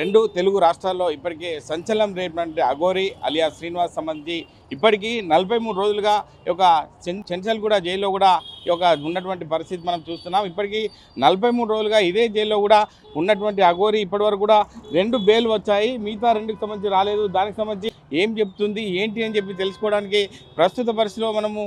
రెండు తెలుగు రాష్ట్రాల్లో ఇప్పటికే సంచలనం రేపినటువంటి అఘోరి అలియా శ్రీనివాస్ సంబంధించి ఇప్పటికీ 43 రోజులుగా ఒక చెంచల్గూడ జైల్లో కూడా ఉన్నటువంటి పరిస్థితి మనం చూస్తున్నాం. ఇప్పటికీ 43 రోజులుగా ఇదే జైల్లో కూడా ఉన్నటువంటి అఘోరి ఇప్పటివరకు కూడా 2 బెయిల్ వచ్చాయి. మిగతా 2కి సంబంధించి రాలేదు. దానికి సంబంధించి ఏం చెప్తుంది ఏంటి అని చెప్పి తెలుసుకోవడానికి ప్రస్తుత పరిస్థితిలో మనము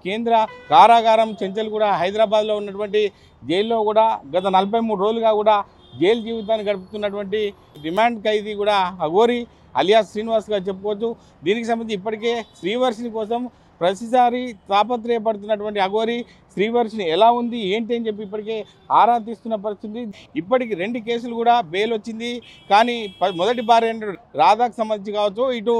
కేంద్ర కారాగారం చెంచల్గూడ హైదరాబాద్లో ఉన్నటువంటి జైల్లో కూడా గత 43 రోజులుగా కూడా జైలు జీవితాన్ని గడుపుతున్నటువంటి రిమాండ్ ఖైదీ కూడా అఘోరి అలియా శ్రీనివాస్గా చెప్పుకోవచ్చు. దీనికి సంబంధించి ఇప్పటికే శ్రీవర్షిని కోసం ప్రతిసారి తాపత్రయపడుతున్నటువంటి అఘోరి శ్రీవర్షిని ఎలా ఉంది ఏంటి అని చెప్పి ఇప్పటికే ఆరా తీస్తున్న పరిస్థితి. ఇప్పటికి 2 కేసులు కూడా బెయిల్ వచ్చింది. కానీ మొదటి భార్య రాధాకు సంబంధించి కావచ్చు, ఇటు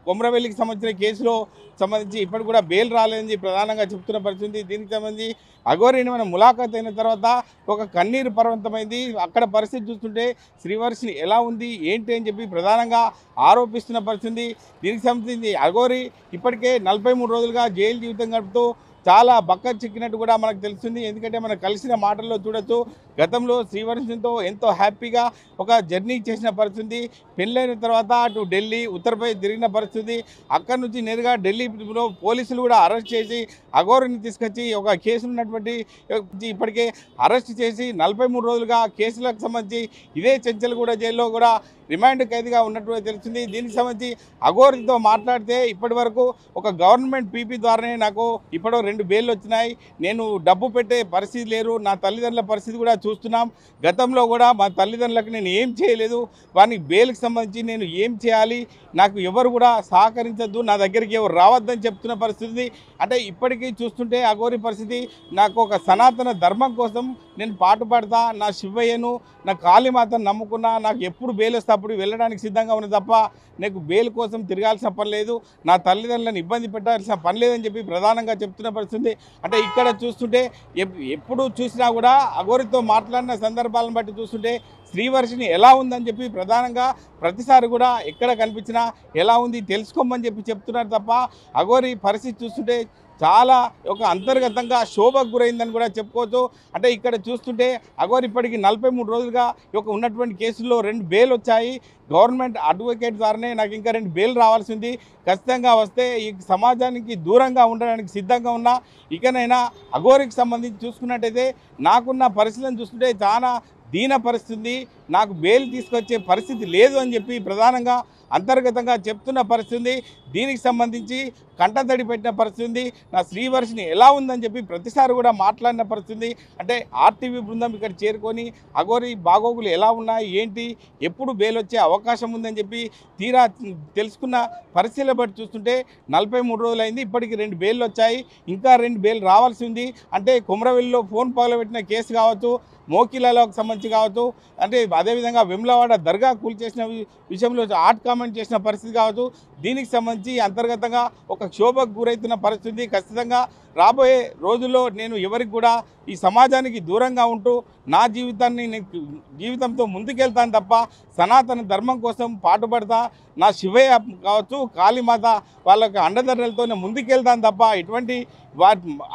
కొమరవెల్లికి సంబంధించిన కేసులో సంబంధించి ఇప్పటికి కూడా బెయిల్ రాలేదని ప్రధానంగా చెప్తున్న పరిస్థితి. దీనికి సంబంధించి అఘోరిని మనం ములాఖాత్ అయిన తర్వాత ఒక కన్నీరు పర్వంతమైంది. అక్కడ పరిస్థితి చూస్తుంటే శ్రీవర్షిని ఎలా ఉంది ఏంటి అని చెప్పి ప్రధానంగా ఆరోపిస్తున్న పరిస్థితి. దీనికి సంబంధించి అఘోరి ఇప్పటికే 43 రోజులుగా జైలు జీవితం గడుపుతూ చాలా బక్క చిక్కినట్టు కూడా మనకు తెలుస్తుంది. ఎందుకంటే మనం కలిసిన మాటల్లో చూడొచ్చు, గతంలో శ్రీవర్షినితో ఎంతో హ్యాపీగా ఒక జర్నీ చేసిన పరిస్థితి. పెళ్ళైన తర్వాత అటు ఢిల్లీ ఉత్తరప్రదేశ్ తిరిగిన పరిస్థితి. అక్కడి నుంచి నేరుగా ఢిల్లీలో పోలీసులు కూడా అరెస్ట్ చేసి అఘోరిని తీసుకొచ్చి ఒక కేసు ఉన్నటువంటి ఇప్పటికే అరెస్ట్ చేసి 43 రోజులుగా కేసులకు సంబంధించి ఇదే చెంచల్గూడ జైల్లో కూడా రిమాండ్ ఖైదీగా ఉన్నట్టు తెలిసింది. దీనికి సంబంధించి అఘోరితో మాట్లాడితే ఇప్పటి వరకు ఒక గవర్నమెంట్ పీపీ ద్వారానే నాకు ఇప్పటిలో 2 బెయిల్ వచ్చినాయి. నేను డబ్బు పెట్టే పరిస్థితి లేరు. నా తల్లిదండ్రుల పరిస్థితి కూడా చూస్తున్నాం. గతంలో కూడా మా తల్లిదండ్రులకు నేను ఏం చేయలేదు. వారికి బెయిల్కి సంబంధించి నేను ఏం చేయాలి, నాకు ఎవరు కూడా సహకరించద్దు, నా దగ్గరికి ఎవరు రావద్దని చెప్తున్న పరిస్థితి. అంటే ఇప్పటికీ చూస్తుంటే అఘోరి పరిస్థితి, నాకు ఒక సనాతన ధర్మం కోసం నేను పాటుపడతా, నా శివయ్యను నా కాళీమాతను నమ్ముకున్నా, నాకు ఎప్పుడు బెయిల్ వస్తే అప్పుడు వెళ్ళడానికి సిద్ధంగా ఉన్నది తప్ప నాకు బెయిల్ కోసం తిరగాల్సిన పని లేదు, నా తల్లిదండ్రులను ఇబ్బంది పెట్టాల్సిన పని లేదని చెప్పి ప్రధానంగా చెప్తున్న పరిస్థితి. అంటే ఇక్కడ చూస్తుంటే ఎప్పుడు చూసినా కూడా అఘోరితో మాట్లాడిన సందర్భాలను బట్టి చూస్తుంటే శ్రీవర్షిని ఎలా ఉందని చెప్పి ప్రధానంగా ప్రతిసారి కూడా ఎక్కడ కనిపించినా ఎలా ఉంది తెలుసుకోమని చెప్పి చెప్తున్నారు తప్ప అఘోరి పరిస్థితి చూస్తుంటే చాలా అంతర్గతంగా శోభకు గురైందని కూడా చెప్పుకోవచ్చు. అంటే ఇక్కడ చూస్తుంటే అఘోరి ఇప్పటికి 43 రోజులుగా ఉన్నటువంటి కేసుల్లో 2 బెయిల్ వచ్చాయి. గవర్నమెంట్ అడ్వకేట్ ద్వారానే నాకు ఇంకా 2 బెయిల్ రావాల్సింది. ఖచ్చితంగా వస్తే ఈ సమాజానికి దూరంగా ఉండడానికి సిద్ధంగా ఉన్నా. ఇకనైనా అఘోరికి సంబంధించి చూసుకున్నట్టయితే నాకున్న పరిస్థితులను చూస్తుంటే చాలా దీన పరిస్థితి, నాకు బెయిల్ తీసుకొచ్చే పరిస్థితి లేదు అని చెప్పి ప్రధానంగా అంతర్గతంగా చెప్తున్న పరిస్థితి. దీనికి సంబంధించి కంటతడి పెట్టిన పరిస్థితి. నా శ్రీవర్షిని ఎలా ఉందని చెప్పి ప్రతిసారి కూడా మాట్లాడిన పరిస్థితి. అంటే ఆర్టీవీ బృందం ఇక్కడ చేరుకొని అఘోరి బాగోగులు ఎలా ఉన్నాయి ఏంటి, ఎప్పుడు బెయిల్ వచ్చే అవకాశం ఉందని చెప్పి తీరా తెలుసుకున్న పరిస్థితులు బట్టి చూస్తుంటే 43 రోజులు అయింది. ఇప్పటికి 2 బెయిల్ వచ్చాయి. ఇంకా 2 బెయిల్ రావాల్సి ఉంది. అంటే కొమరవెల్లిలో ఫోన్ పగలబెట్టిన కేసు కావచ్చు, మోకిలాలకు సంబంధించి కావచ్చు, అంటే అదేవిధంగా వెమ్లవాడ దర్గా కూల్చేసిన విషయంలో ఆర్ట్ కామెంట్ చేసిన పరిస్థితి కావచ్చు, దీనికి సంబంధించి అంతర్గతంగా ఒక క్షోభకు గురవుతున్న పరిస్థితి. ఖచ్చితంగా రాబోయే రోజుల్లో నేను ఎవరికి కూడా ఈ సమాజానికి దూరంగా ఉంటూ నా జీవితంతో ముందుకెళ్తాను తప్ప సనాతన ధర్మం కోసం పాటుపడతా, నా శివయ్య కావచ్చు కాళీమాత వాళ్ళకి అండదండలతోనే ముందుకెళ్తాను తప్ప ఇటువంటి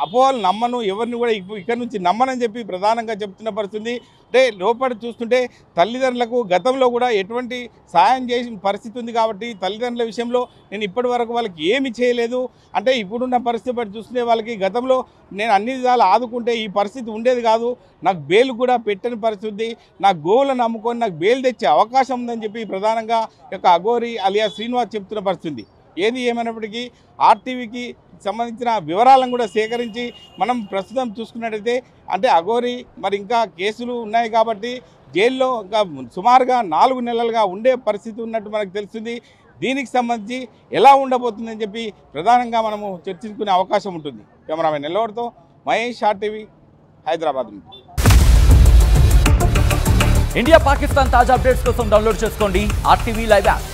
అపోహలు నమ్మను, ఎవరిని కూడా ఇక్కడి నుంచి నమ్మనని చెప్పి ప్రధానంగా చెప్తున్న పరిస్థితి. అంటే లోపల చూస్తుంటే తల్లిదండ్రులకు గతంలో కూడా ఎటువంటి సాయం చేసిన పరిస్థితి ఉంది కాబట్టి తల్లిదండ్రుల విషయంలో నేను ఇప్పటి వరకు వాళ్ళకి ఏమి చేయలేదు. అంటే ఇప్పుడున్న పరిస్థితి బట్టి చూస్తుంటే వాళ్ళకి గతంలో నేను అన్ని విధాలు ఆదుకుంటే ఈ పరిస్థితి ఉండేది కాదు. నాకు బెయిల్ కూడా పెట్టని పరిస్థితి, నా గోవులను నమ్ముకొని నాకు బెయిల్ తెచ్చే అవకాశం ఉందని చెప్పి ప్రధానంగా అఘోరి అలియా శ్రీనివాస్ చెప్తున్న పరిస్థితి. ఏది ఏమైనప్పటికీ ఆర్టీవీకి సంబంధించిన వివరాలను కూడా సేకరించి మనం ప్రస్తుతం చూసుకున్నట్టయితే అంటే అఘోరి మరి ఇంకా కేసులు ఉన్నాయి కాబట్టి జైల్లో ఇంకా సుమారుగా 4 నెలలుగా ఉండే పరిస్థితి ఉన్నట్టు మనకు తెలుస్తుంది. దీనికి సంబంధించి ఎలా ఉండబోతుందని చెప్పి ప్రధానంగా మనము చర్చించుకునే అవకాశం ఉంటుంది. కెమెరామెన్ నెల్లూరుతో మహేష్, ఆర్టీవీ, హైదరాబాద్. ఇండియా పాకిస్తాన్ తాజా అప్డేట్స్ కోసం డౌన్లోడ్ చేసుకోండి ఆర్టీవీ లైవ్ యాప్.